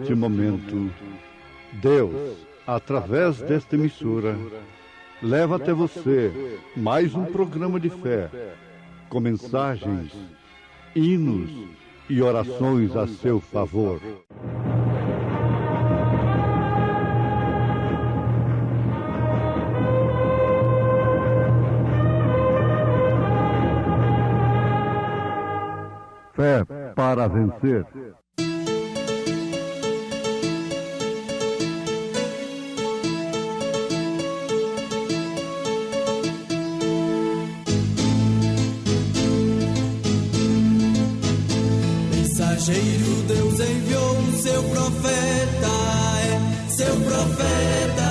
neste momento, Deus, através desta emissora, leva até você mais um programa de fé, com mensagens, hinos e orações a seu favor. Fé para vencer. Mensageiro, Deus enviou o seu profeta, seu profeta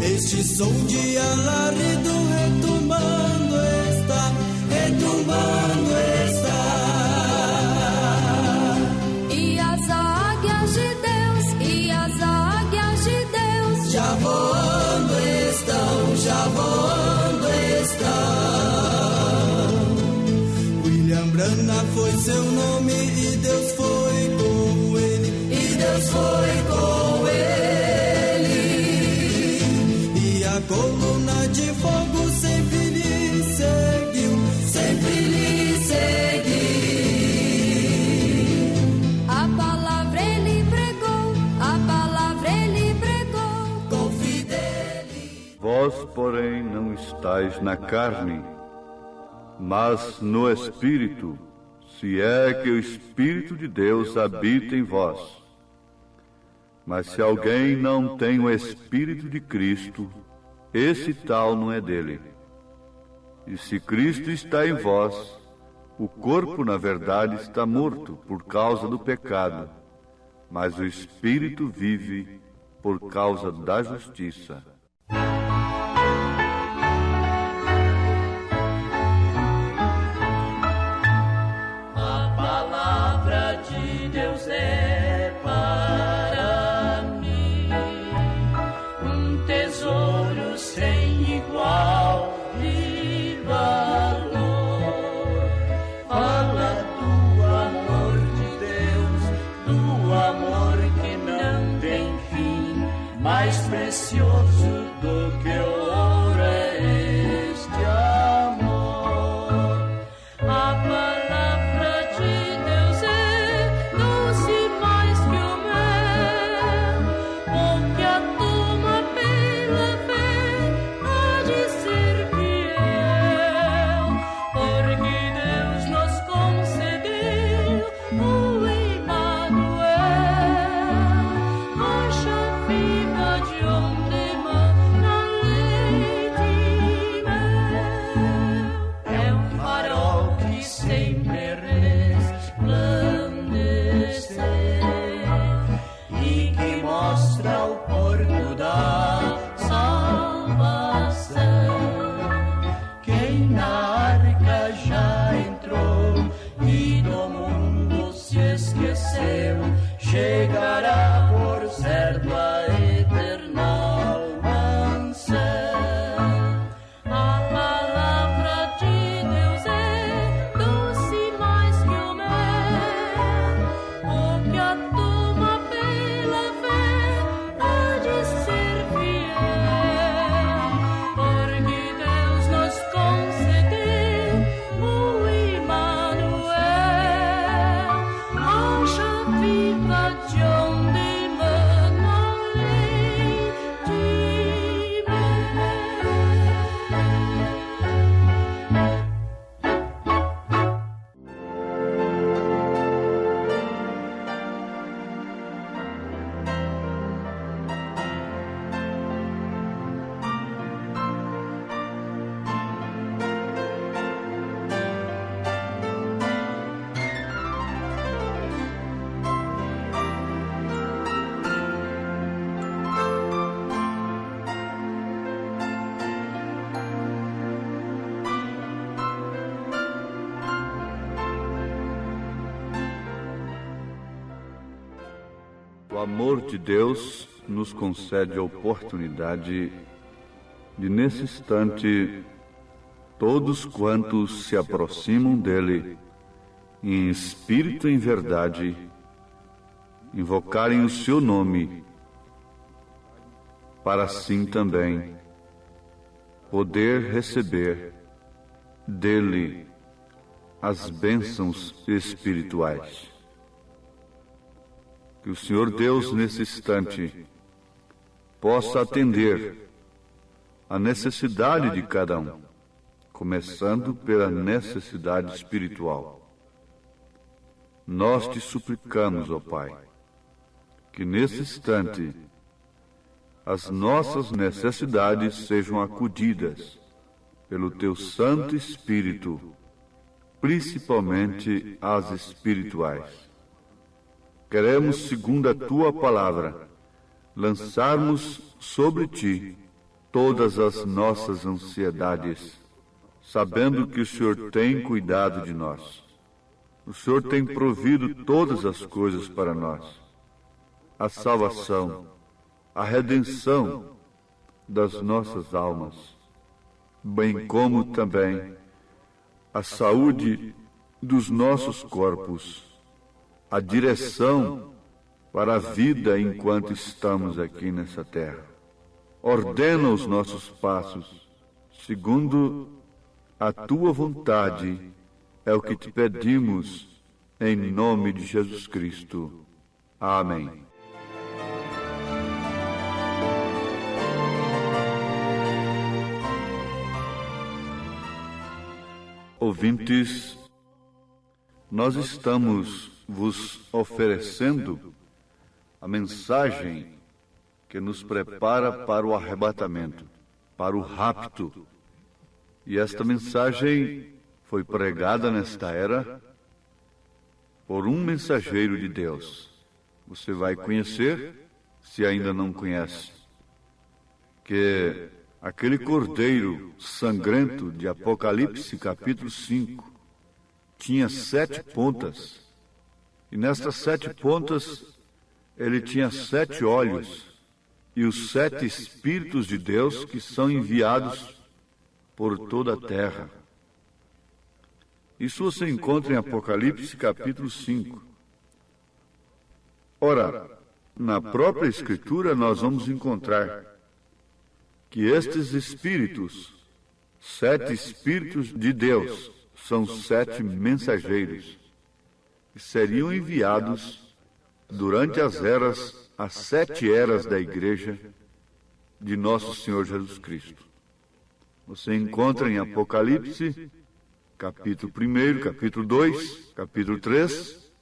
é. Este som de alarido retumbando está, retumbando está. E as águias de Deus, e as águias de Deus já voando estão, já voando estão. William Branham foi seu nome e Deus foi com ele, e Deus foi com ele. E a coluna de fogo sempre lhe seguiu, sempre lhe seguiu. A palavra ele pregou, a palavra ele pregou com fidelidade. Vós, porém, não estáis na carne, mas no Espírito, se é que o Espírito de Deus habita em vós. Mas se alguém não tem o Espírito de Cristo, esse tal não é dele. E se Cristo está em vós, o corpo, na verdade, está morto por causa do pecado, mas o Espírito vive por causa da justiça. Deus é para mim um tesouro sem igual de valor. Fala do amor de Deus, do amor que não tem fim, mais precioso do que o ouro é este amor. A palavra de Deus é doce mais que o mel, o que a toma pela fé há de ser fiel, porque Deus nos concedeu o Emmanuel, rocha viva de onde mana leite e mel. É um farol que sempre resplandece e que mostra o porto da salvação. Quem na arca já entrou e do mundo se esqueceu, chegará por certo à eterna mansão. A palavra de Deus é doce mais que o mel, o que a toma pela fé há de ser fiel, porque Deus nos concedeu o Emmanuel, rocha viva de onde mana leite e mel. O amor de Deus nos concede a oportunidade de, nesse instante, todos quantos se aproximam dele, e em espírito e em verdade, invocarem o seu nome, para assim também poder receber dele as bênçãos espirituais. Que o Senhor Deus, nesse instante, possa atender a necessidade de cada um, começando pela necessidade espiritual. Nós te suplicamos, ó Pai, que nesse instante as nossas necessidades sejam acudidas pelo Teu Santo Espírito, principalmente as espirituais. Queremos, segundo a Tua palavra, lançarmos sobre Ti todas as nossas ansiedades, sabendo que o Senhor tem cuidado de nós. O Senhor tem provido todas as coisas para nós. A salvação, a redenção das nossas almas, bem como também a saúde dos nossos corpos, a direção para a vida enquanto estamos aqui nessa terra. Ordena os nossos passos, segundo a Tua vontade, é o que te pedimos, em nome de Jesus Cristo. Amém. Ouvintes, nós estamos vos oferecendo a mensagem que nos prepara para o arrebatamento, para o rapto. E esta mensagem foi pregada nesta era por um mensageiro de Deus. Você vai conhecer, se ainda não conhece, que aquele cordeiro sangrento de Apocalipse, capítulo 5, tinha 7 pontas. E nestas 7 pontas, ele tinha 7 olhos e os 7 Espíritos de Deus que são enviados por toda a terra. Isso você encontra em Apocalipse, capítulo 5. Ora, na própria Escritura nós vamos encontrar que estes Espíritos, 7 Espíritos de Deus, são 7 mensageiros que seriam enviados durante as 7 eras da Igreja de Nosso Senhor Jesus Cristo. Você encontra em Apocalipse, capítulo 1, capítulo 2, capítulo 3,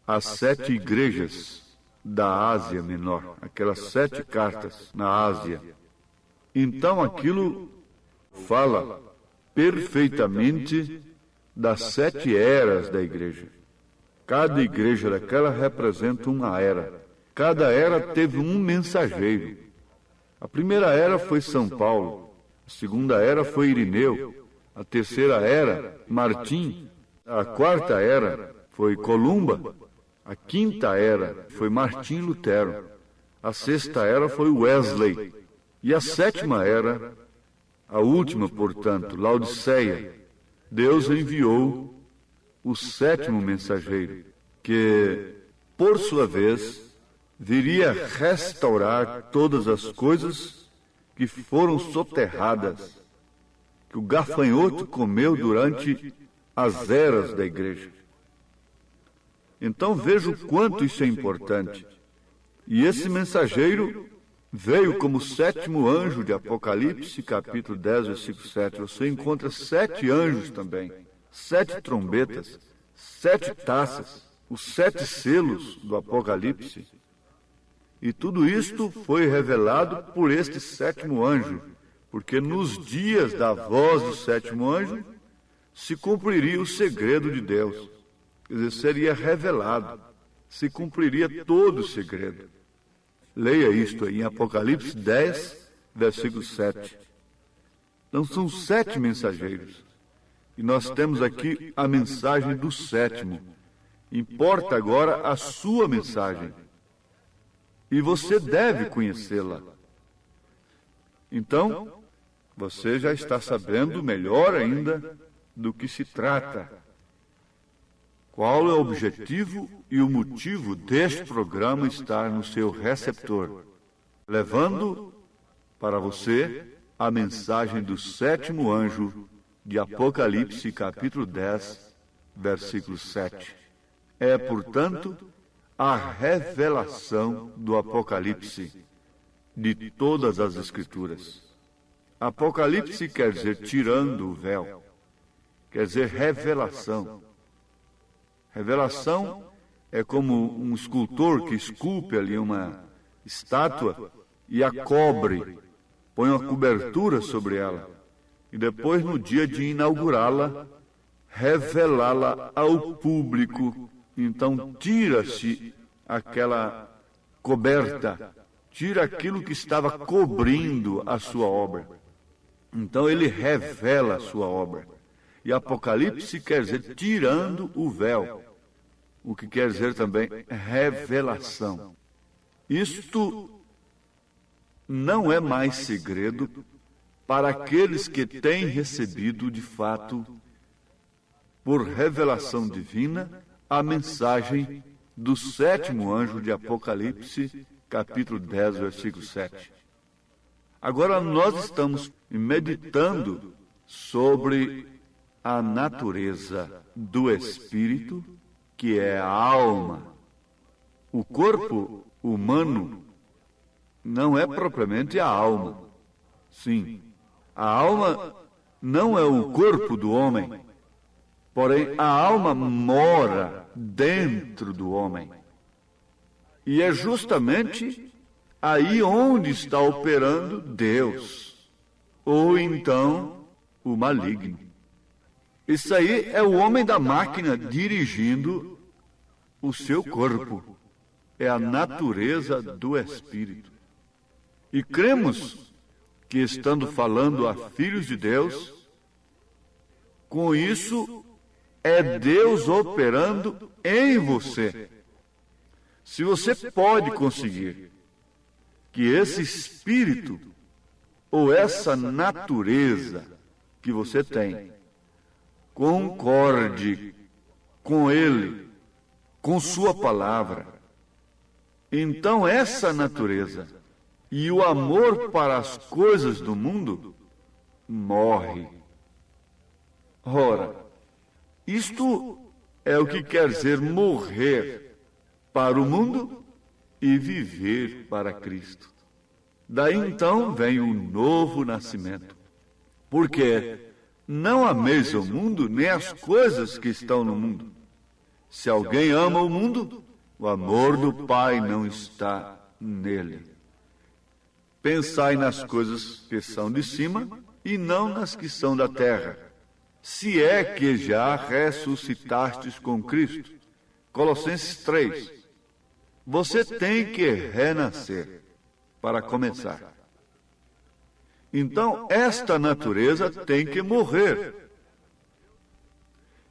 as 7 igrejas da Ásia Menor, aquelas 7 cartas na Ásia. Então aquilo fala perfeitamente das 7 eras da igreja. Cada igreja daquela representa uma era. Cada era teve um mensageiro. A primeira era foi São Paulo, a segunda era foi Irineu, a terceira era Martim, a quarta era foi Columba, a quinta era foi Martim Lutero, a sexta era foi Wesley, e a sétima era, a última, portanto, Laodiceia. Deus enviou o 7º mensageiro, que, por sua vez, viria restaurar todas as coisas que foram soterradas, que o gafanhoto comeu durante as eras da igreja. Então veja o quanto isso é importante. E esse mensageiro veio como 7º anjo de Apocalipse, capítulo 10, versículo 7. Você encontra 7 anjos também, 7 trombetas, 7 taças, os 7 selos do Apocalipse. E tudo isto foi revelado por este 7º anjo, porque nos dias da voz do 7º anjo se cumpriria o segredo de Deus. Quer dizer, seria revelado, se cumpriria todo o segredo. Leia isto aí em Apocalipse 10, versículo 7. Então são 7 mensageiros. E nós temos aqui a mensagem do 7º. Importa agora a sua mensagem. E você deve conhecê-la. Então, você já está sabendo melhor ainda do que se trata. Qual é o objetivo e o motivo deste programa estar no seu receptor, levando para você a mensagem do 7º anjo de Apocalipse, capítulo 10, versículo 7. É, portanto, a revelação do Apocalipse de todas as Escrituras. Apocalipse quer dizer tirando o véu, quer dizer revelação. Revelação é como um escultor que esculpe ali uma estátua e a cobre, põe uma cobertura sobre ela. E depois, no dia de inaugurá-la, revelá-la ao público. Então, tira-se aquela coberta, tira aquilo que estava cobrindo a sua obra. Então, ele revela a sua obra. E Apocalipse quer dizer tirando o véu, o que quer dizer também revelação. Isto não é mais segredo para aqueles que têm recebido, de fato, por revelação divina, a mensagem do 7º anjo de Apocalipse, capítulo 10, versículo 7. Agora nós estamos meditando sobre a natureza do espírito, que é a alma. O corpo humano não é propriamente a alma. Sim, a alma não é o corpo do homem, porém a alma mora dentro do homem. E é justamente aí onde está operando Deus, ou então o maligno. Isso aí é o homem da máquina dirigindo o seu corpo. É a natureza do espírito. E cremos que, estando falando a filhos de Deus, com isso é Deus operando em você. Se você pode conseguir que esse espírito ou essa natureza que você tem concorde com Ele, com Sua palavra, então essa natureza e o amor para as coisas do mundo morre. Ora, isto é o que quer dizer morrer para o mundo e viver para Cristo. Daí então vem o novo nascimento. Porque não ameis o mundo, nem as coisas que estão no mundo. Se alguém ama o mundo, o amor do Pai não está nele. Pensai nas coisas que são de cima e não nas que são da terra, se é que já ressuscitastes com Cristo. Colossenses 3. Você tem que renascer, para começar. Então, esta natureza tem que morrer.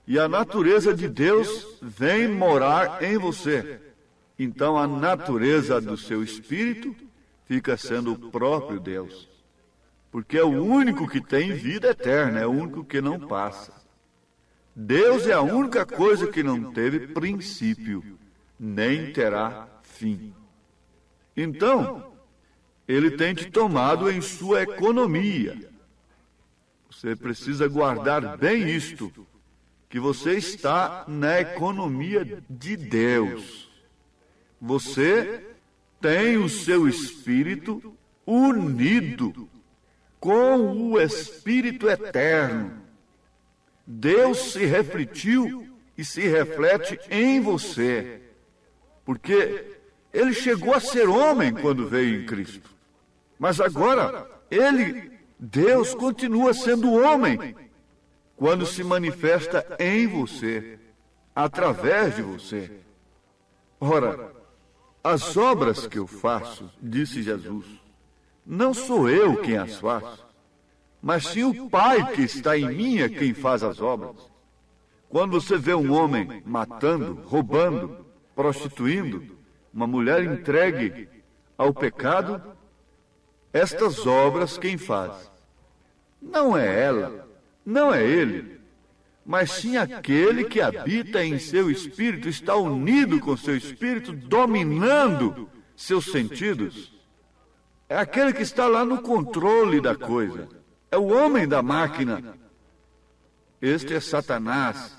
E a natureza de Deus vem morar em você. Então, a natureza do seu espírito fica sendo o próprio Deus. Porque é o único que tem vida eterna, é o único que não passa. Deus é a única coisa que não teve princípio, nem terá fim. Então, Ele tem te tomado em sua economia. Você precisa guardar bem isto, que você está na economia de Deus. Você tem o seu espírito unido com o Espírito eterno. Deus se refletiu e se reflete em você, porque Ele chegou a ser homem quando veio em Cristo. Mas agora, Deus, continua sendo homem quando se manifesta em você, através de você. Ora, as obras que eu faço, disse Jesus, não sou eu quem as faço, mas sim o Pai que está em mim é quem faz as obras. Quando você vê um homem matando, roubando, prostituindo, uma mulher entregue ao pecado, estas obras quem faz? Não é ela, não é ele, mas sim aquele que habita em seu espírito, está unido com seu espírito, dominando seus sentidos. É aquele que está lá no controle da coisa. É o homem da máquina. Este é Satanás,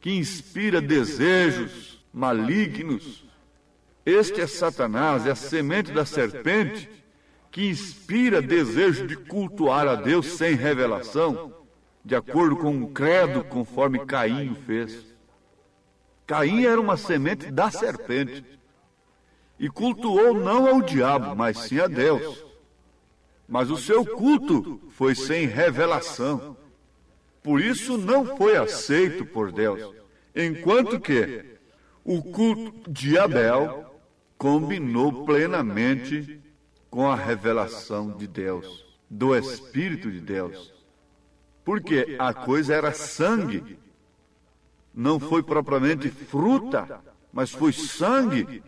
que inspira desejos malignos. Este é Satanás, é a semente da serpente, que inspira desejo de cultuar a Deus sem revelação, de acordo com um credo conforme Caim o fez. Caim era uma semente da serpente e cultuou não ao diabo, mas sim a Deus. Mas o seu culto foi sem revelação. Por isso não foi aceito por Deus. Enquanto que o culto de Abel combinou plenamente com a revelação de Deus, do Espírito de Deus. Porque a coisa era sangue. Não foi propriamente fruta, mas foi sangue.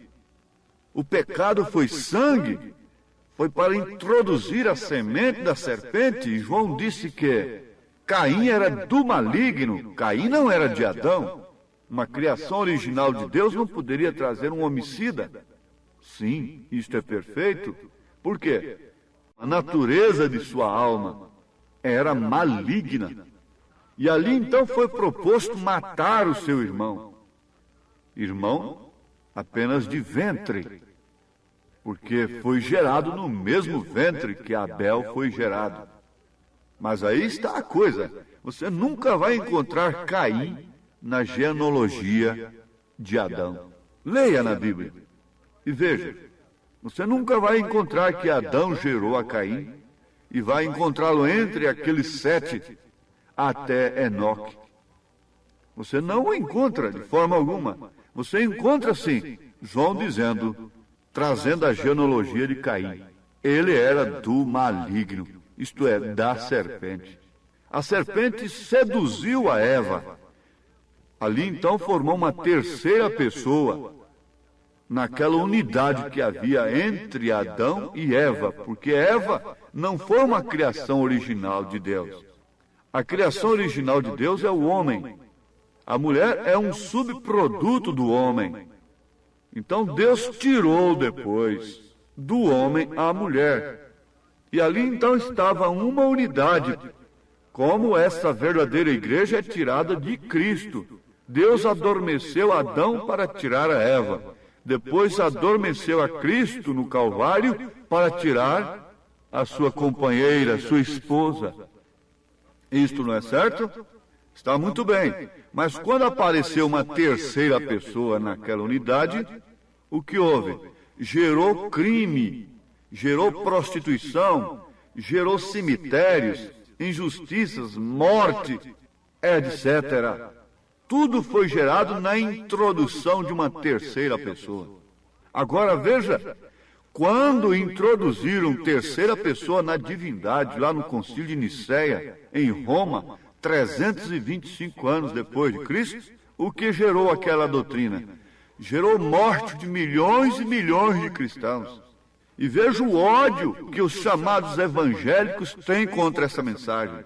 O pecado foi sangue. Foi para introduzir a semente da serpente. E João disse que Caim era do maligno. Caim não era de Adão. Uma criação original de Deus não poderia trazer um homicida. Sim, isto é perfeito. Por quê? A natureza de sua alma era maligna. E ali então foi proposto matar o seu irmão. Irmão apenas de ventre, porque foi gerado no mesmo ventre que Abel foi gerado. Mas aí está a coisa. Você nunca vai encontrar Caim na genealogia de Adão. Leia na Bíblia e veja. Você nunca vai encontrar que Adão gerou a Caim e vai encontrá-lo entre aqueles 7 até Enoque. Você não o encontra de forma alguma. Você encontra, sim, João dizendo, trazendo a genealogia de Caim. Ele era do maligno, isto é, da serpente. A serpente seduziu a Eva. Ali então formou uma terceira pessoa, naquela unidade que havia entre Adão e Eva, porque Eva não foi uma criação original de Deus. A criação original de Deus é o homem. A mulher é um subproduto do homem. Então Deus tirou depois do homem a mulher. E ali então estava uma unidade, como essa verdadeira igreja é tirada de Cristo. Deus adormeceu Adão para tirar a Eva. Depois adormeceu a Cristo no Calvário para tirar a sua companheira, a sua esposa. Isto não é certo? Está muito bem. Mas quando apareceu uma terceira pessoa naquela unidade, o que houve? Gerou crime, gerou prostituição, gerou cemitérios, injustiças, morte, etc. Tudo foi gerado na introdução de uma terceira pessoa. Agora veja, quando introduziram terceira pessoa na divindade, lá no Concílio de Nicéia, em Roma, 325 anos depois de Cristo, o que gerou aquela doutrina? Gerou morte de milhões e milhões de cristãos. E veja o ódio que os chamados evangélicos têm contra essa mensagem.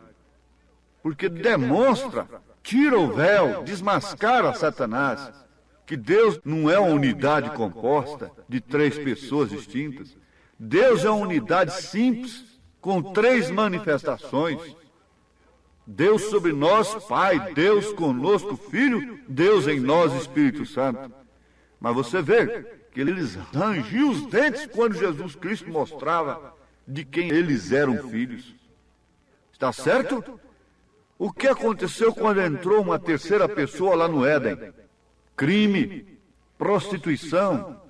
Porque demonstra, tira o véu, desmascara Satanás, que Deus não é uma unidade composta de 3 pessoas distintas. Deus é uma unidade simples, com 3 manifestações. Deus sobre nós, Pai, Deus conosco, Filho, Deus em nós, Espírito Santo. Mas você vê que eles rangiam os dentes quando Jesus Cristo mostrava de quem eles eram filhos. Está certo? O que aconteceu quando entrou uma terceira pessoa lá no Éden? Crime, prostituição,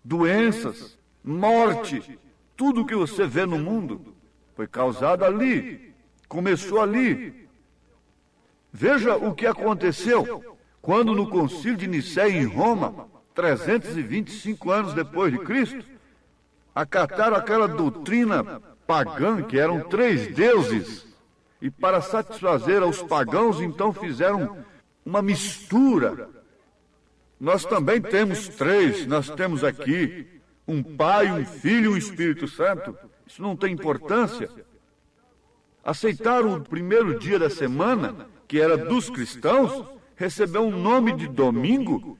doenças, morte, tudo o que você vê no mundo foi causado ali, começou ali. Veja o que aconteceu quando no Concílio de Nicéia em Roma, 325 anos depois de Cristo, acataram aquela doutrina pagã que eram 3 deuses. E para satisfazer aos pagãos, então fizeram uma mistura. Nós também temos 3, nós temos aqui um Pai, um Filho e um Espírito Santo. Isso não tem importância. Aceitaram o primeiro dia da semana, que que era dos cristãos, recebeu um nome de domingo,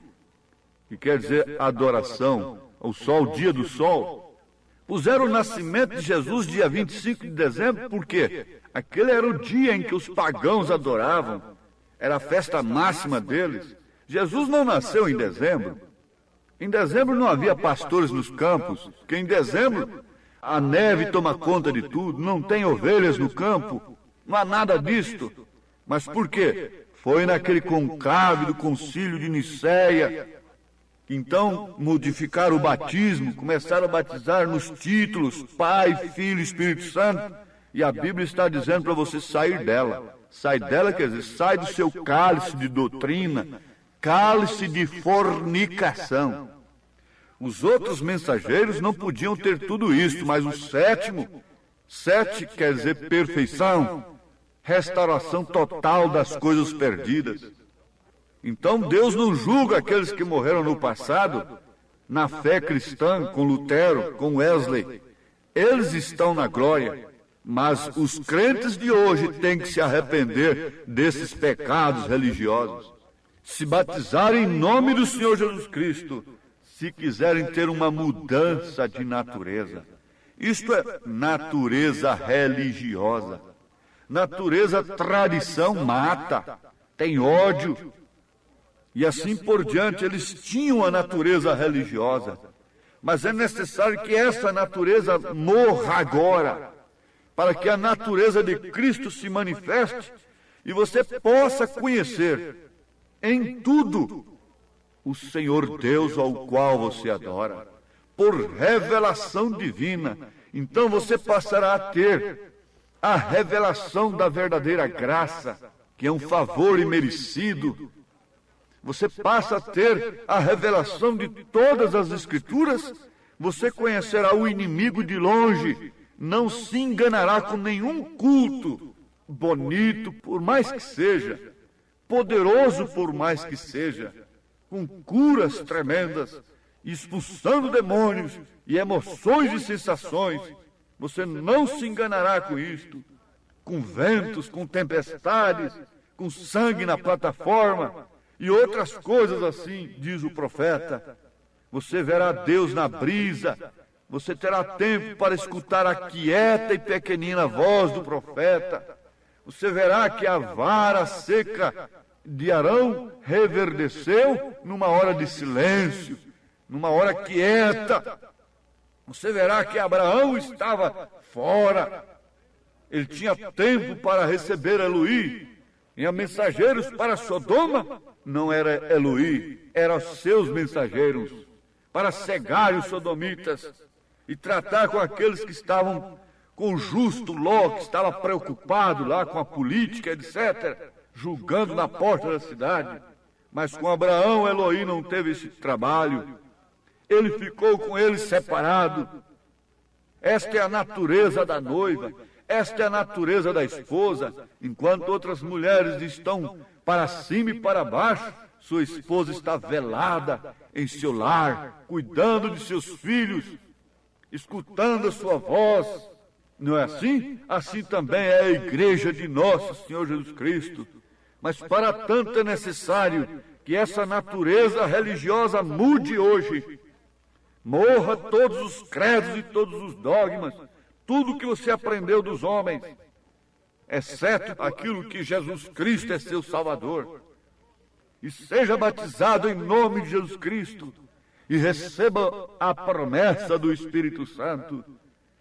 que quer dizer adoração ao sol, dia do sol. Puseram o nascimento de Jesus dia 25 de dezembro, porque aquele era o dia em que os pagãos adoravam, era a festa máxima deles. Jesus não nasceu em dezembro. Em dezembro não havia pastores nos campos, porque em dezembro a neve toma conta de tudo, não tem ovelhas no campo, não há nada disto. Mas por quê? Foi naquele conclave do concílio de Niceia, que então modificaram o batismo, começaram a batizar nos títulos Pai, Filho e Espírito Santo, e a Bíblia está dizendo para você sair dela. Sai dela, quer dizer, sai do seu cálice de doutrina, cálice de fornicação. Os outros mensageiros não podiam ter tudo isso, mas o sétimo, sete quer dizer perfeição, restauração total das coisas perdidas. Então Deus não julga aqueles que morreram no passado, na fé cristã, com Lutero, com Wesley. Eles estão na glória, mas os crentes de hoje têm que se arrepender desses pecados religiosos. Se batizarem em nome do Senhor Jesus Cristo, se quiserem ter uma mudança de natureza. Isto é natureza religiosa. Natureza tradição mata, tem ódio. E assim por diante, eles tinham a natureza religiosa. Mas é necessário que essa natureza morra agora, para que a natureza de Cristo se manifeste e você possa conhecer em tudo o Senhor Deus ao qual você adora, por revelação divina. Então você passará a ter a revelação da verdadeira graça, que é um favor imerecido. Você passa a ter a revelação de todas as Escrituras. Você conhecerá o inimigo de longe, não se enganará com nenhum culto bonito, por mais que seja, poderoso por mais que seja, com curas tremendas, expulsando demônios e emoções e sensações. Você não se enganará com isto, com ventos, com tempestades, com sangue na plataforma e outras coisas assim, diz o profeta. Você verá Deus na brisa, você terá tempo para escutar a quieta e pequenina voz do profeta. Você verá que a vara seca de Arão reverdeceu numa hora de silêncio, numa hora quieta. Você verá que Abraão estava fora. Ele tinha tempo para receber Eloí. E a mensageiros para Sodoma, não era Eloí, eram seus mensageiros, para cegar os sodomitas e tratar com aqueles que estavam com o justo Ló, que estava preocupado lá com a política, etc., julgando na porta da cidade. Mas com Abraão, Eloí não teve esse trabalho. Ele ficou com ele separado. Esta é a natureza da noiva, esta é a natureza da esposa. Enquanto outras mulheres estão para cima e para baixo, sua esposa está velada em seu lar, cuidando de seus filhos, escutando a sua voz. Não é assim? Assim também é a igreja de nosso Senhor Jesus Cristo. Mas para tanto é necessário que essa natureza religiosa mude hoje. Morra todos os credos e todos os dogmas, tudo que você aprendeu dos homens, exceto aquilo que Jesus Cristo é seu Salvador. E seja batizado em nome de Jesus Cristo e receba a promessa do Espírito Santo,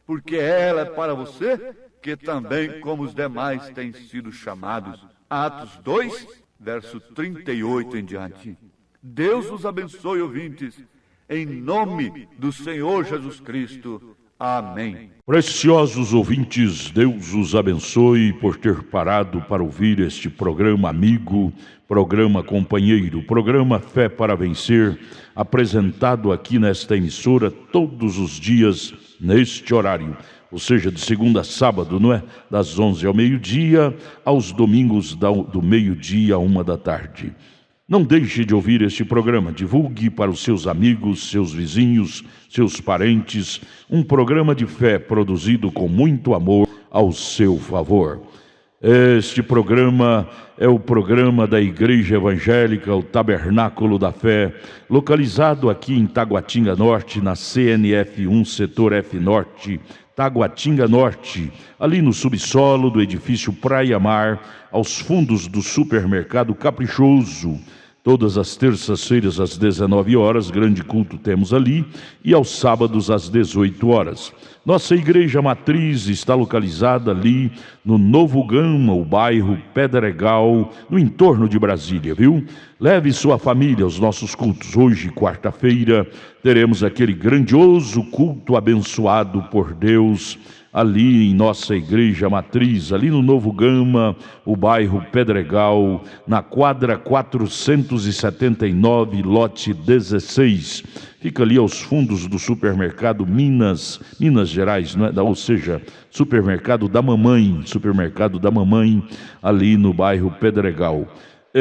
porque ela é para você, que também, como os demais, têm sido chamados. Atos 2, verso 38 em diante. Deus os abençoe, ouvintes, em nome do Senhor Jesus Cristo. Amém. Preciosos ouvintes, Deus os abençoe por ter parado para ouvir este programa amigo, programa companheiro, programa Fé para Vencer, apresentado aqui nesta emissora todos os dias neste horário, ou seja, de segunda a sábado, não é? Das 11 ao meio-dia, aos domingos do meio-dia à 13h. Não deixe de ouvir este programa, divulgue para os seus amigos, seus vizinhos, seus parentes, um programa de fé produzido com muito amor ao seu favor. Este programa é o programa da Igreja Evangélica, o Tabernáculo da Fé, localizado aqui em Taguatinga Norte, na CNF 1, Setor F Norte, Taguatinga Norte, ali no subsolo do edifício Praia Mar, aos fundos do supermercado Caprichoso. Todas as terças-feiras às 19 horas, grande culto temos ali, e aos sábados às 18 horas. Nossa igreja matriz está localizada ali no Novo Gama, o bairro Pedregal, no entorno de Brasília, viu? Leve sua família aos nossos cultos. Hoje, quarta-feira, teremos aquele grandioso culto abençoado por Deus, ali em nossa igreja matriz, ali no Novo Gama, o bairro Pedregal, na quadra 479, lote 16. Fica ali aos fundos do supermercado Minas Gerais, né? Ou seja, supermercado da mamãe, ali no bairro Pedregal.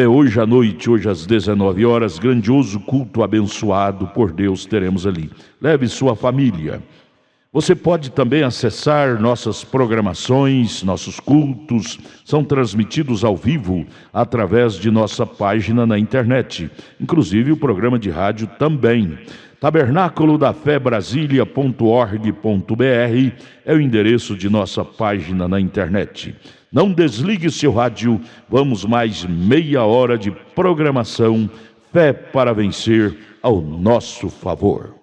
Hoje à noite, hoje às 19 horas, grandioso culto abençoado por Deus teremos ali. Leve sua família. Você pode também acessar nossas programações, nossos cultos, são transmitidos ao vivo através de nossa página na internet, inclusive o programa de rádio também. Tabernáculo da Fé Brasília.org.br é o endereço de nossa página na internet. Não desligue seu rádio, vamos mais meia hora de programação, Fé para Vencer ao nosso favor.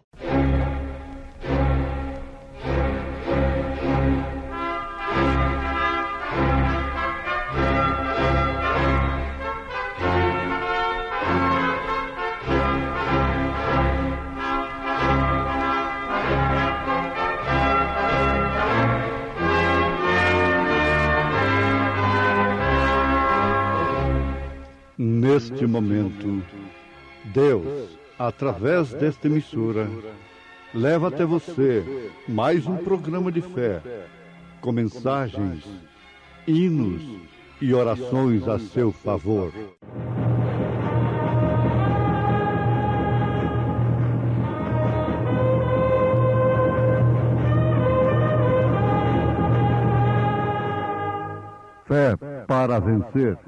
Neste momento, Deus, através desta emissora, leva até você mais um programa de fé, com mensagens, hinos e orações a seu favor. Fé para vencer.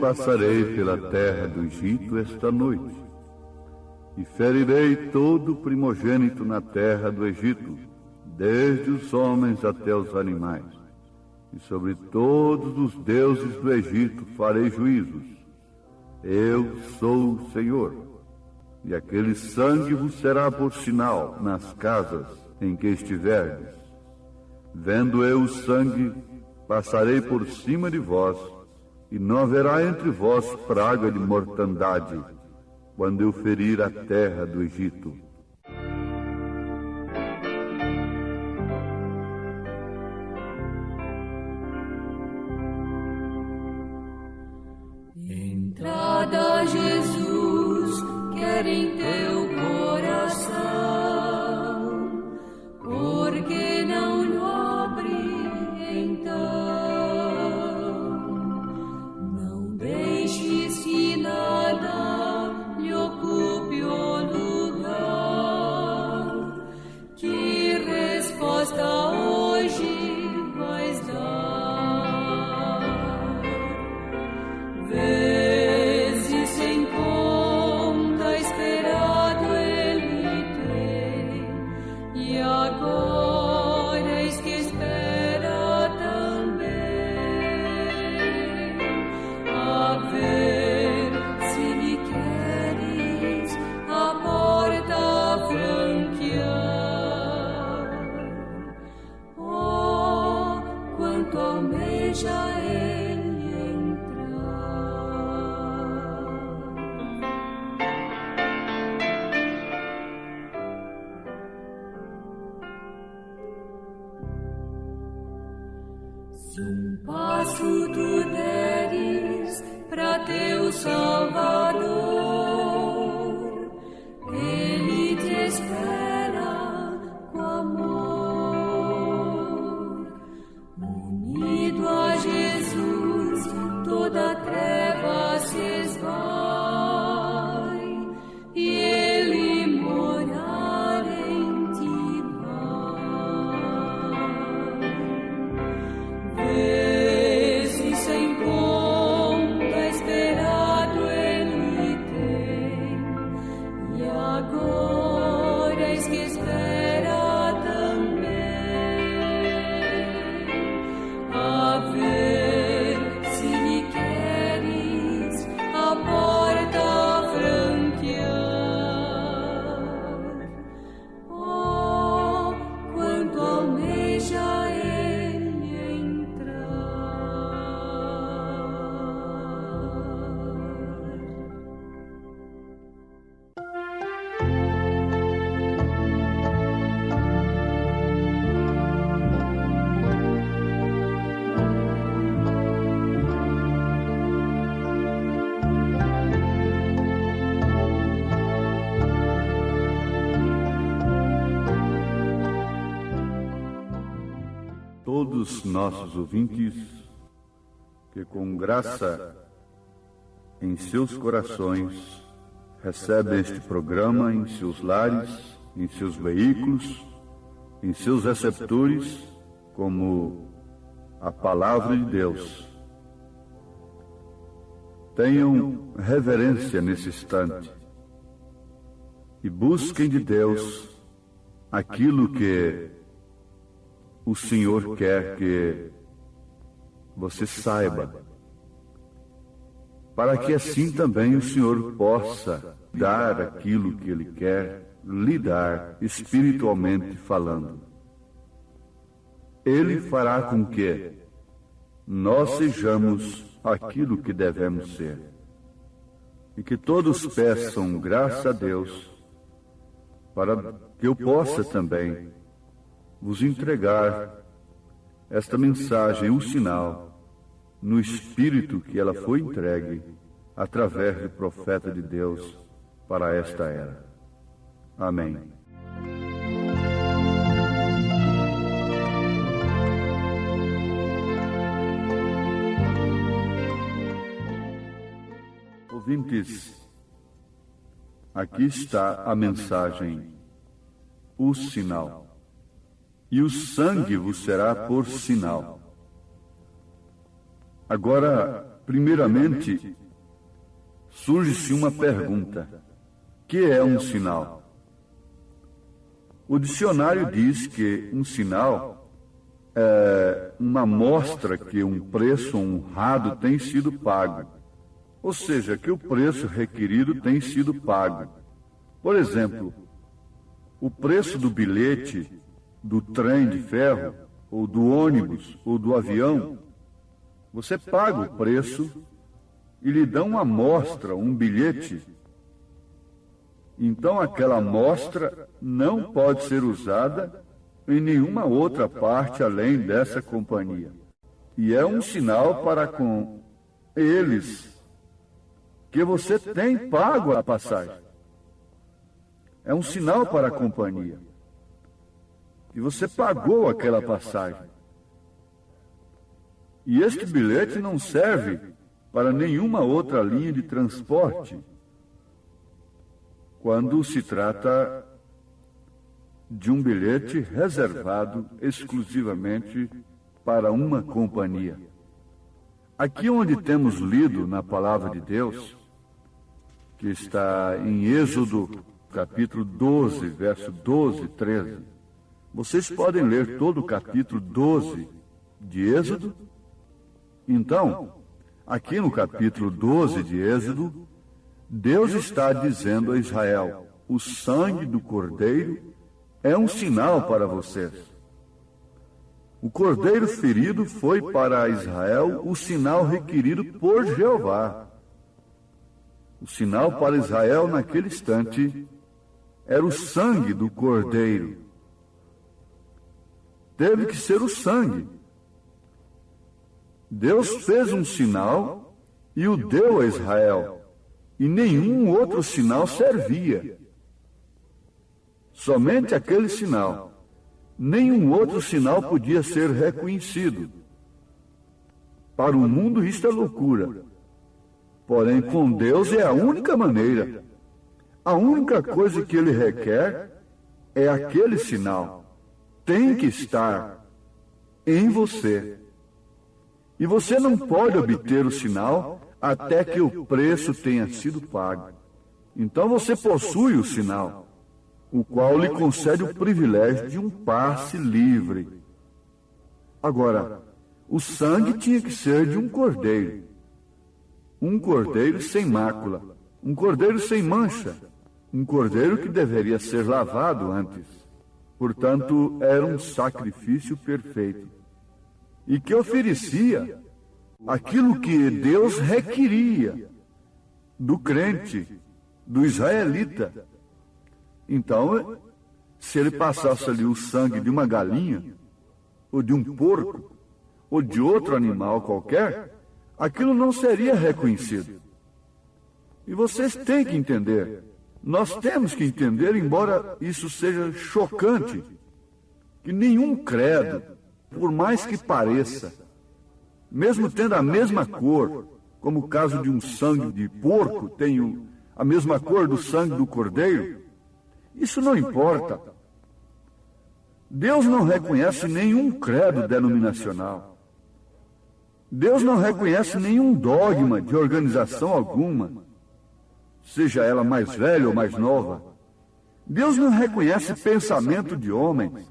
Passarei pela terra do Egito esta noite, e ferirei todo o primogênito na terra do Egito, desde os homens até os animais, e sobre todos os deuses do Egito farei juízos. Eu sou o Senhor, e aquele sangue vos será por sinal nas casas em que estiverdes. Vendo eu o sangue, passarei por cima de vós, e não haverá entre vós praga de mortandade, quando eu ferir a terra do Egito. Entrada, Jesus, quer em teu coração, porque não lhe abri então. Se um passo tu deres pra teu Salvador, Ele te espera. todos os nossos ouvintes que, com graça em seus corações, recebem este programa em seus lares, em seus veículos, em seus receptores, como a palavra de Deus. Tenham reverência nesse instante e busquem de Deus aquilo que o Senhor quer que você saiba, para que assim também o Senhor possa dar aquilo que Ele quer lhe dar espiritualmente falando. Ele fará com que nós sejamos aquilo que devemos ser. E que todos peçam graça a Deus para que eu possa também vos entregar esta mensagem, o sinal, no espírito que ela foi entregue através do profeta de Deus para esta era. Amém. Ouvintes, aqui está a mensagem, o sinal. E o sangue vos será por sinal. Agora, primeiramente, surge-se uma pergunta: que é um sinal? O dicionário diz que um sinal é uma mostra que um preço honrado tem sido pago. Ou seja, que o preço requerido tem sido pago. Por exemplo, o preço do bilhete do trem de ferro, ou do ônibus, ou do avião, você paga o preço e lhe dão uma amostra, um bilhete. Então aquela amostra não pode ser usada em nenhuma outra parte além dessa companhia. E é um sinal para com eles que você tem pago a passagem. É um sinal para a companhia. E você pagou aquela passagem. E este bilhete não serve para nenhuma outra linha de transporte quando se trata de um bilhete reservado exclusivamente para uma companhia. Aqui onde temos lido na palavra de Deus, que está em Êxodo, capítulo 12, verso 12 e 13. Vocês podem ler todo o capítulo 12 de Êxodo. Então, aqui no capítulo 12 de Êxodo, Deus está dizendo a Israel: o sangue do cordeiro é um sinal para vocês. O cordeiro ferido foi para Israel o sinal requerido por Jeová. O sinal para Israel naquele instante era o sangue do cordeiro. Teve que ser o sangue. Deus fez um sinal e o deu a Israel, e nenhum outro sinal servia. Somente aquele sinal. Nenhum outro sinal podia ser reconhecido. Para o mundo isto é loucura. Porém, com Deus é a única maneira. A única coisa que Ele requer é aquele sinal. Tem que estar em você. E você não pode obter o sinal até que o preço tenha sido pago. Então você possui o sinal, o qual lhe concede o privilégio de um passe livre. Agora, o sangue tinha que ser de um cordeiro. Um cordeiro sem mácula, um cordeiro sem mancha, um cordeiro que deveria ser lavado antes. Portanto, era um sacrifício perfeito e que oferecia aquilo que Deus requeria do crente, do israelita. Então, se ele passasse ali o sangue de uma galinha, ou de um porco, ou de outro animal qualquer, aquilo não seria reconhecido. E vocês têm que entender, nós temos que entender, embora isso seja chocante, que nenhum credo, por mais que pareça, mesmo tendo a mesma cor, como o caso de um sangue de porco tem a mesma cor do sangue do cordeiro, isso não importa. Deus não reconhece nenhum credo denominacional. Deus não reconhece nenhum dogma de organização alguma, seja ela mais velha ou mais nova. Deus não reconhece pensamento de homens.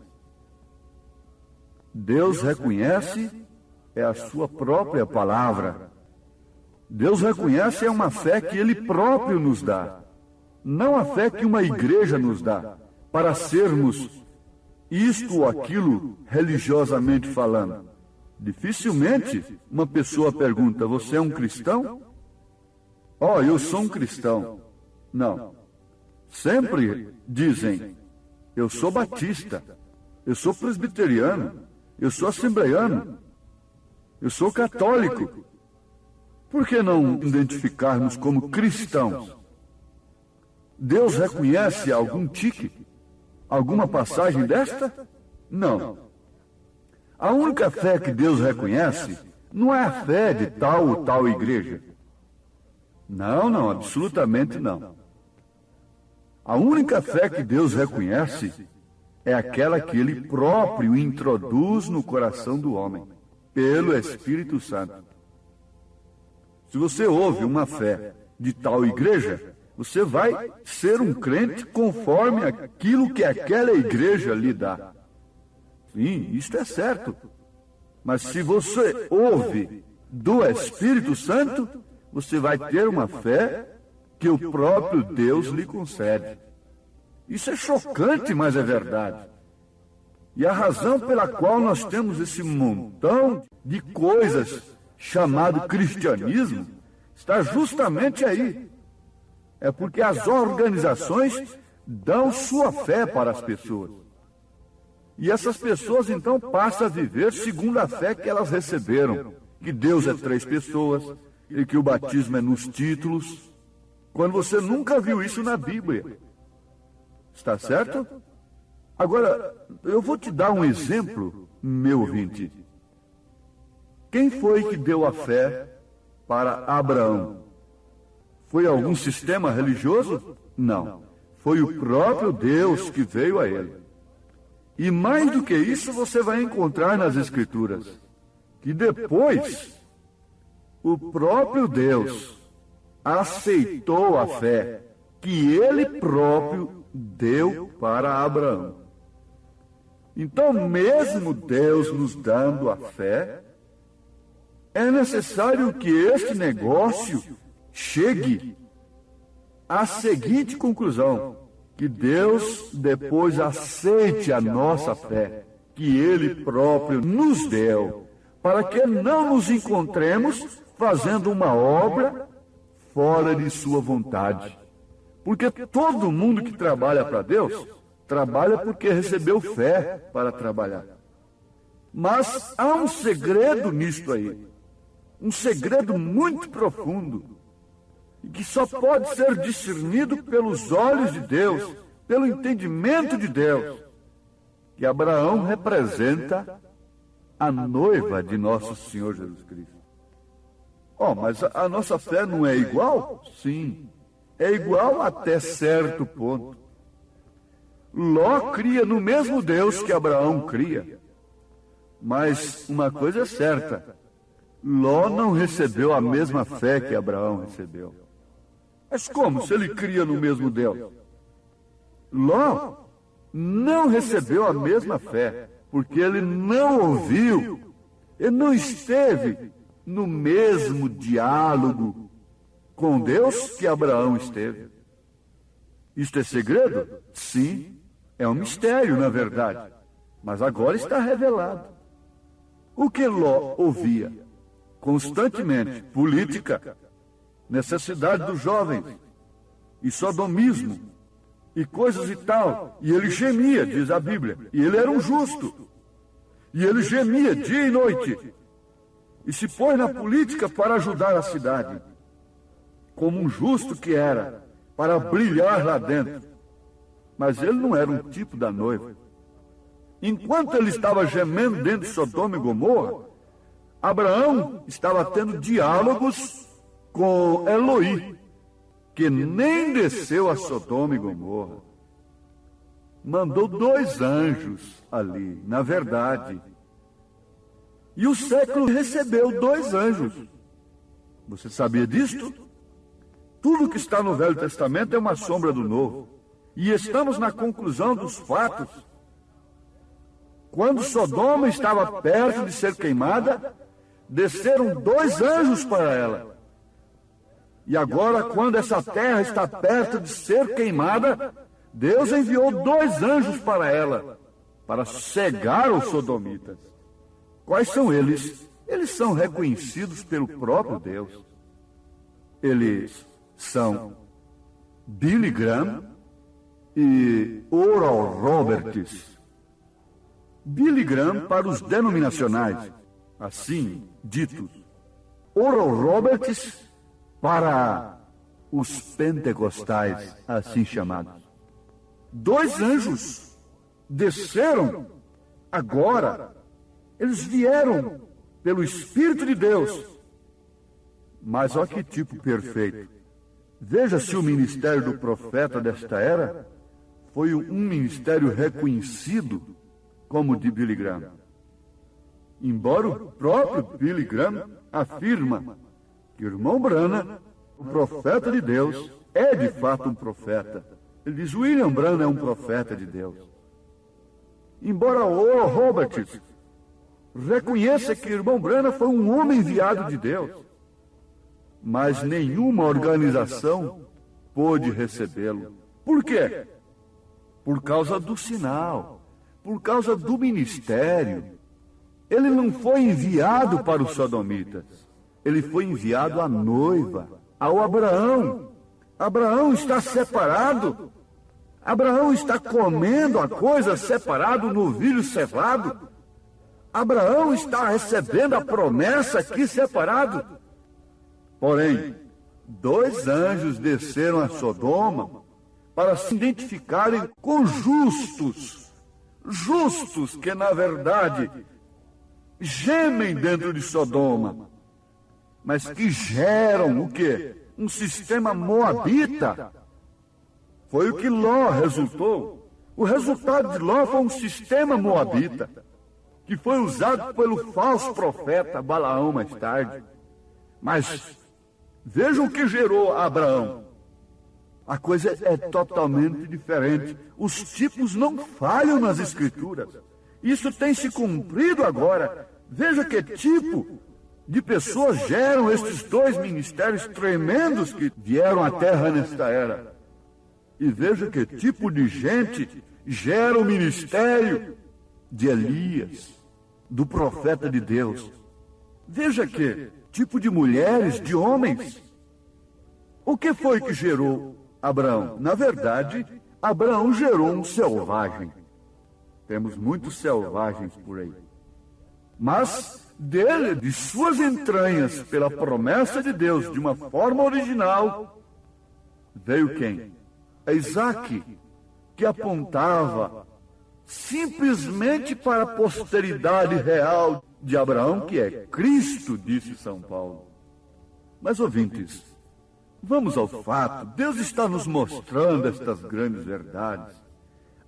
Deus reconhece a sua própria palavra. Deus reconhece uma fé que Ele próprio nos dá, não a fé que uma igreja nos dá, para sermos isto ou aquilo religiosamente falando. Dificilmente uma pessoa pergunta: você é um cristão? Eu sou um cristão. Não. Sempre dizem: eu sou batista, eu sou presbiteriano, eu sou assembleiano, eu sou católico. Por que não identificarmos como cristãos? Deus reconhece algum tique? Alguma passagem desta? Não. A única fé que Deus reconhece não é a fé de tal ou tal igreja. Não, absolutamente não. A única fé que Deus reconhece é aquela que Ele próprio introduz no coração do homem, pelo Espírito Santo. Se você ouve uma fé de tal igreja, você vai ser um crente conforme aquilo que aquela igreja lhe dá. Sim, isto é certo. Mas se você ouve do Espírito Santo, você vai ter uma fé que o próprio Deus lhe concede. Isso é chocante, mas é verdade. E a razão pela qual nós temos esse montão de coisas chamado cristianismo está justamente aí. É porque as organizações dão sua fé para as pessoas. E essas pessoas então passam a viver segundo a fé que elas receberam. Que Deus é 3 pessoas, e que o batismo é nos títulos, quando você nunca viu isso na Bíblia. Está certo? Agora, eu vou te dar um exemplo, meu ouvinte. Quem foi que deu a fé para Abraão? Foi algum sistema religioso? Não. Foi o próprio Deus que veio a ele. E mais do que isso, você vai encontrar nas Escrituras que depois o próprio Deus aceitou a fé que Ele próprio deu para Abraão. Então, mesmo Deus nos dando a fé, é necessário que este negócio chegue à seguinte conclusão: que Deus depois aceite a nossa fé, que Ele próprio nos deu, para que não nos encontremos fazendo uma obra fora de sua vontade. Porque todo mundo que trabalha para Deus, trabalha porque recebeu fé para trabalhar. Mas há um segredo nisto aí, um segredo muito profundo, e que só pode ser discernido pelos olhos de Deus, pelo entendimento de Deus, que Abraão representa a noiva de nosso Senhor Jesus Cristo. Mas a nossa fé não é igual? Sim, é igual até certo ponto. Ló cria no mesmo Deus que Abraão cria. Mas uma coisa é certa: Ló não recebeu a mesma fé que Abraão recebeu. Mas como se ele cria no mesmo Deus? Ló não recebeu a mesma fé, porque ele não ouviu, ele não esteve no mesmo diálogo com Deus que Abraão esteve. Isto é segredo? Sim, é um mistério, na verdade, mas agora está revelado. O que Ló ouvia constantemente? Política, necessidade dos jovens, e sodomismo, e coisas e tal. E ele gemia, diz a Bíblia, e ele era um justo. E ele gemia dia e noite, e se pôs na política para ajudar a cidade, como um justo que era, para brilhar lá dentro. Mas ele não era um tipo da noiva. enquanto ele estava gemendo dentro de Sodoma e Gomorra, Abraão estava tendo diálogos com Eloí, que nem desceu a Sodoma e Gomorra. Mandou 2 anjos ali, na verdade. E o século recebeu 2 anjos. Você sabia disto? Tudo que está no Velho Testamento é uma sombra do Novo. E estamos na conclusão dos fatos. Quando Sodoma estava perto de ser queimada, desceram 2 anjos para ela. E agora, quando essa terra está perto de ser queimada, Deus enviou 2 anjos para ela, para cegar os sodomitas. Quais são eles? Eles são reconhecidos pelo próprio Deus. Eles são Billy Graham e Oral Roberts. Billy Graham para os denominacionais, assim ditos. Oral Roberts para os pentecostais, assim chamados. 2 anjos desceram agora. Eles vieram pelo Espírito de Deus. Mas olha que tipo perfeito. Veja se o ministério do profeta desta era foi um ministério reconhecido como o de Billy Graham. Embora o próprio Billy Graham afirma que o irmão Branham, o profeta de Deus, é de fato um profeta. Ele diz, William Branham é um profeta de Deus. Embora Oral Roberts reconheça que o irmão Branham foi um homem enviado de Deus, mas nenhuma organização pôde recebê-lo. Por quê? Por causa do sinal, por causa do ministério. Ele não foi enviado para os sodomitas, ele foi enviado à noiva, ao Abraão. Abraão está separado. Abraão está comendo a coisa separado no novilho cevado. Abraão está recebendo a promessa aqui separado. Porém, 2 anjos desceram a Sodoma para se identificarem com justos. Justos que, na verdade, gemem dentro de Sodoma, mas que geram o quê? Um sistema moabita. Foi o que Ló resultou. O resultado de Ló foi um sistema moabita, que foi usado pelo falso profeta Balaão mais tarde. Mas vejam o que gerou Abraão. A coisa é totalmente diferente. Os tipos não falham nas Escrituras. Isso tem se cumprido agora. Veja que tipo de pessoas geram estes 2 ministérios tremendos que vieram à Terra nesta era. E veja que tipo de gente gera o ministério de Elias, do profeta de Deus. Veja que tipo de mulheres, de homens. O que foi que gerou Abraão? Na verdade, Abraão gerou um selvagem. Temos muitos selvagens por aí. Mas dele, de suas entranhas, pela promessa de Deus, de uma forma original, veio quem? Isaac, que apontava simplesmente para a posteridade real de Abraão, que é Cristo, disse São Paulo. Mas, ouvintes, vamos ao fato. Deus está nos mostrando estas grandes verdades.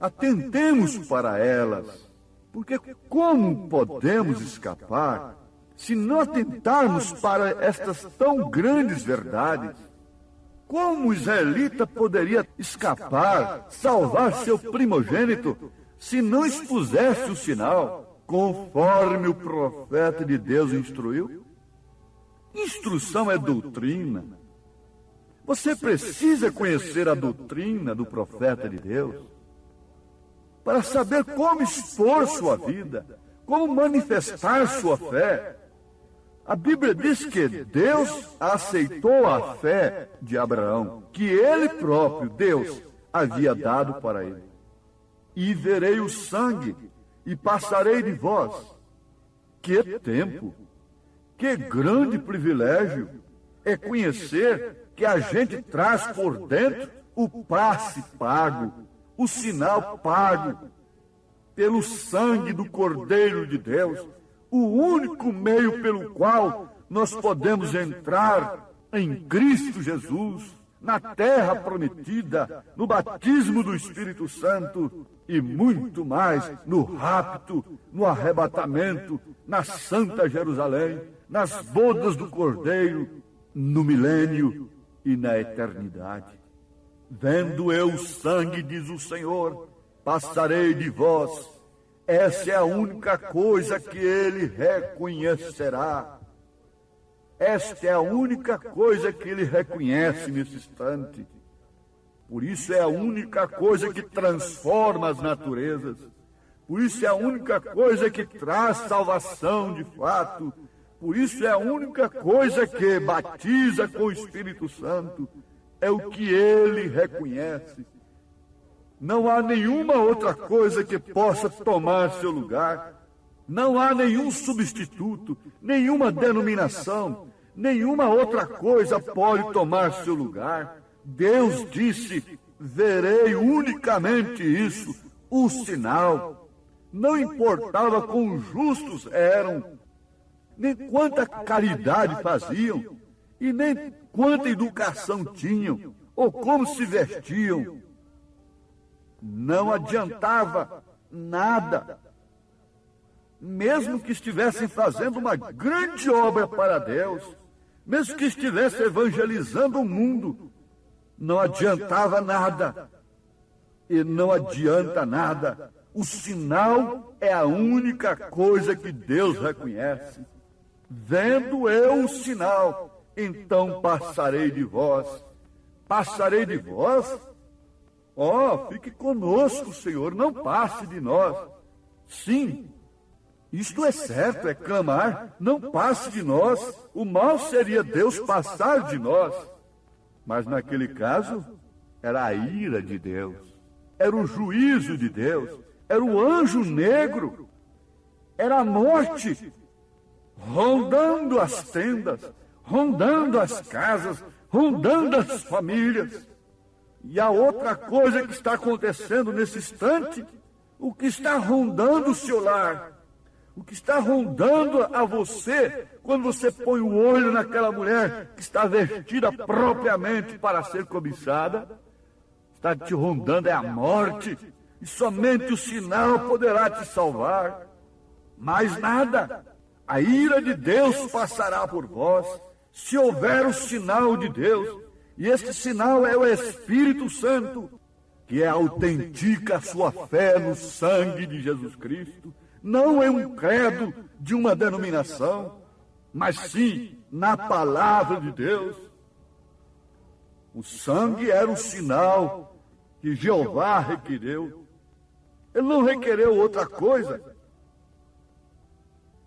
Atentemos para elas, porque como podemos escapar se não atentarmos para estas tão grandes verdades? Como o israelita poderia escapar, salvar seu primogênito, se não expusesse o sinal, conforme o profeta de Deus instruiu? Instrução é doutrina. Você precisa conhecer a doutrina do profeta de Deus para saber como expor sua vida, como manifestar sua fé. A Bíblia diz que Deus aceitou a fé de Abraão, que ele próprio, Deus, havia dado para ele. E verei o sangue, e passarei de vós. Que tempo, que grande privilégio é conhecer que a gente traz por dentro o passe pago, o sinal pago. pelo sangue do Cordeiro de Deus, o único meio pelo qual nós podemos entrar em Cristo Jesus, na terra prometida, no batismo do Espírito Santo e muito mais no rapto, no arrebatamento, na Santa Jerusalém, nas bodas do Cordeiro, no milênio e na eternidade. Vendo eu o sangue, diz o Senhor, passarei de vós. Essa é a única coisa que ele reconhecerá. Esta é a única coisa que ele reconhece nesse instante. Por isso é a única coisa que transforma as naturezas. Por isso é a única coisa que traz salvação de fato. Por isso é a única coisa que batiza com o Espírito Santo. É o que ele reconhece. Não há nenhuma outra coisa que possa tomar seu lugar. Não há nenhum substituto, nenhuma denominação, nenhuma outra coisa pode tomar seu lugar. Deus disse: verei unicamente isso, o sinal. Não importava quão justos eram, nem quanta caridade faziam, e nem quanta educação tinham, ou como se vestiam. Não adiantava nada. Mesmo que estivessem fazendo uma grande obra para Deus, mesmo que estivessem evangelizando o mundo, não adiantava nada. E não adianta nada. O sinal é a única coisa que Deus reconhece. Vendo eu o sinal, então passarei de vós. Passarei de vós? Fique conosco, Senhor, não passe de nós. Sim, isto é certo, é clamar, não passe de nós. O mal seria Deus passar de nós. Mas naquele caso, era a ira de Deus, era o juízo de Deus, era o anjo negro, era a morte, rondando as tendas, rondando as casas, rondando as famílias. E a outra coisa que está acontecendo nesse instante, o que está rondando o seu lar, o que está rondando a você, quando você põe o olho naquela mulher que está vestida propriamente para ser cobiçada, está te rondando é a morte, e somente o sinal poderá te salvar. Mais nada. A ira de Deus passará por vós, se houver o sinal de Deus. E este sinal é o Espírito Santo, que autentica a sua fé no sangue de Jesus Cristo. Não é um credo de uma denominação, mas sim na palavra de Deus. O sangue era o sinal que Jeová requereu. Ele não requereu outra coisa.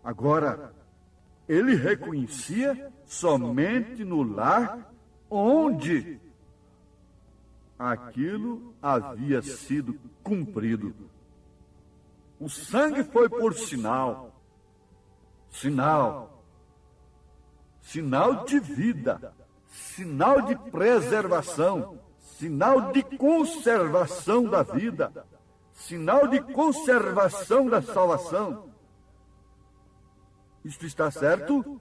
Agora, ele reconhecia somente no lar onde aquilo havia sido cumprido. O sangue foi por sinal, sinal de vida, sinal de preservação, sinal de conservação da vida, sinal de conservação da salvação. Isto está certo?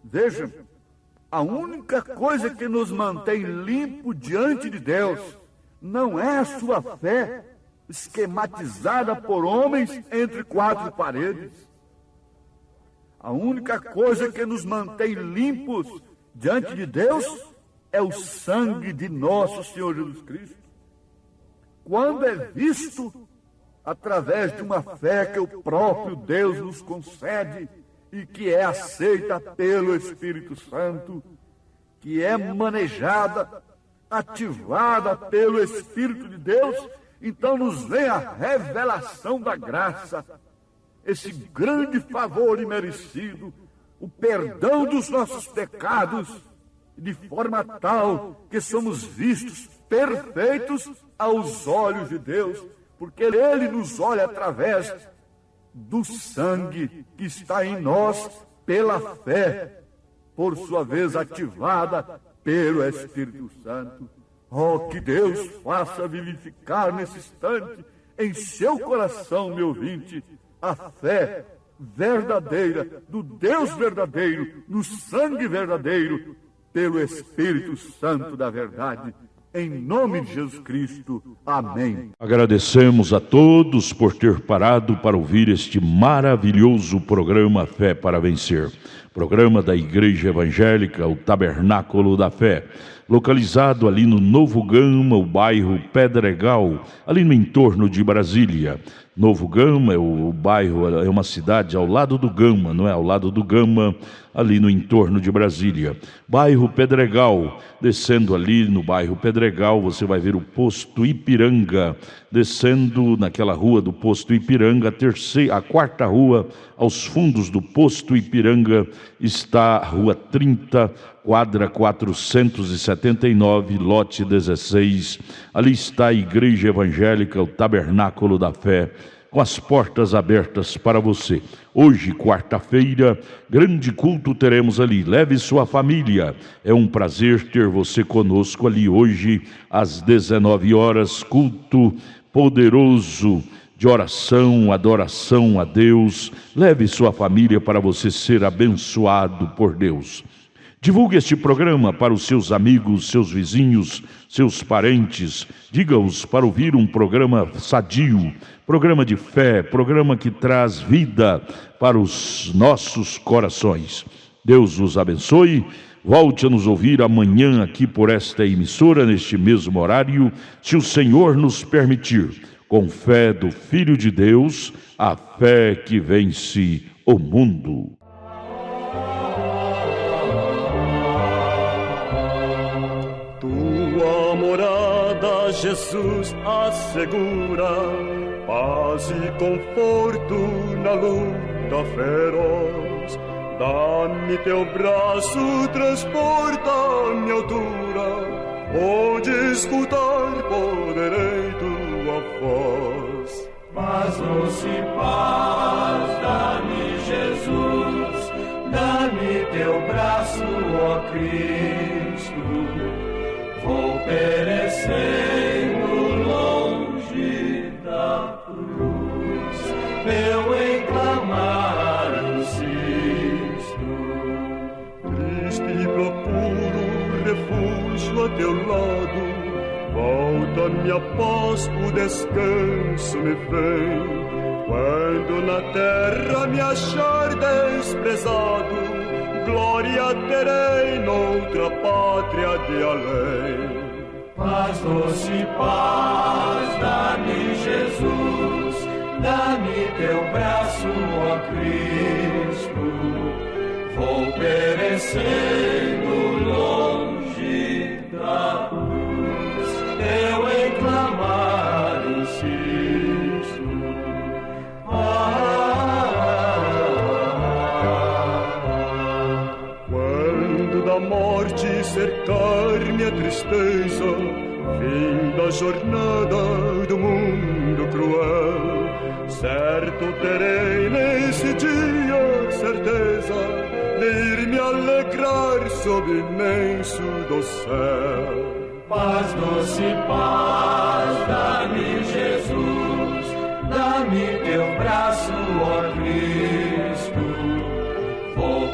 Vejam, a única coisa que nos mantém limpo diante de Deus não é a sua fé esquematizada por homens entre quatro paredes. A única coisa que nos mantém limpos diante de Deus é o sangue de nosso Senhor Jesus Cristo. Quando é visto através de uma fé que o próprio Deus nos concede e que é aceita pelo Espírito Santo, que é manejada, ativada pelo Espírito de Deus, então nos vem a revelação da graça, esse grande favor imerecido, o perdão dos nossos pecados, de forma tal que somos vistos perfeitos aos olhos de Deus, porque Ele nos olha através do sangue que está em nós pela fé, por sua vez ativada pelo Espírito Santo. Que Deus faça vivificar nesse instante em seu coração, meu ouvinte, a fé verdadeira, do Deus verdadeiro, no sangue verdadeiro, pelo Espírito Santo da verdade. Em nome de Jesus Cristo. Amém. Agradecemos a todos por ter parado para ouvir este maravilhoso programa Fé para Vencer. Programa da Igreja Evangélica, o Tabernáculo da Fé, localizado ali no Novo Gama, o bairro Pedregal, ali no entorno de Brasília. Novo Gama, o bairro, é uma cidade ao lado do Gama, não é? Ao lado do Gama, ali no entorno de Brasília. Bairro Pedregal, descendo ali no bairro Pedregal, você vai ver o posto Ipiranga. Descendo naquela rua do posto Ipiranga, a quarta rua, aos fundos do posto Ipiranga, está a rua 30, quadra 479, lote 16. Ali está a Igreja Evangélica, o Tabernáculo da Fé, com as portas abertas para você. Hoje, quarta-feira, grande culto teremos ali. Leve sua família. É um prazer ter você conosco ali hoje, às 19 horas, culto poderoso de oração, adoração a Deus. Leve sua família para você ser abençoado por Deus. Divulgue este programa para os seus amigos, seus vizinhos, seus parentes. Diga-os para ouvir um programa sadio, programa de fé, programa que traz vida para os nossos corações. Deus os abençoe. Volte a nos ouvir amanhã aqui por esta emissora, neste mesmo horário, se o Senhor nos permitir. Com fé do Filho de Deus, a fé que vence o mundo. Tua morada, Jesus, assegura paz e conforto na luta feroz. Dá-me teu braço, transporta-me à altura, onde escutar poderei tua voz. Paz, doce paz, dá-me Jesus, dá-me teu braço, ó Cristo. Vou perecendo longe da cruz, eu em clamar insisto. Triste procuro refúgio a teu lado, volta-me a paz, o descanso me vem. Quando na terra me achar desprezado, glória terei noutra pátria de além. Paz, doce paz, dá-me Jesus, dá-me teu braço, ó Cristo. Vou perecendo longe da cruz, eu em clamar insisto. Quando da morte cercar-me a tristeza, fim da jornada do mundo cruel, certo terei nesse dia certeza de ir me alegrar sob imenso do céu. Paz, doce paz, dá-me Jesus, dá-me teu braço, ó Cristo. Vou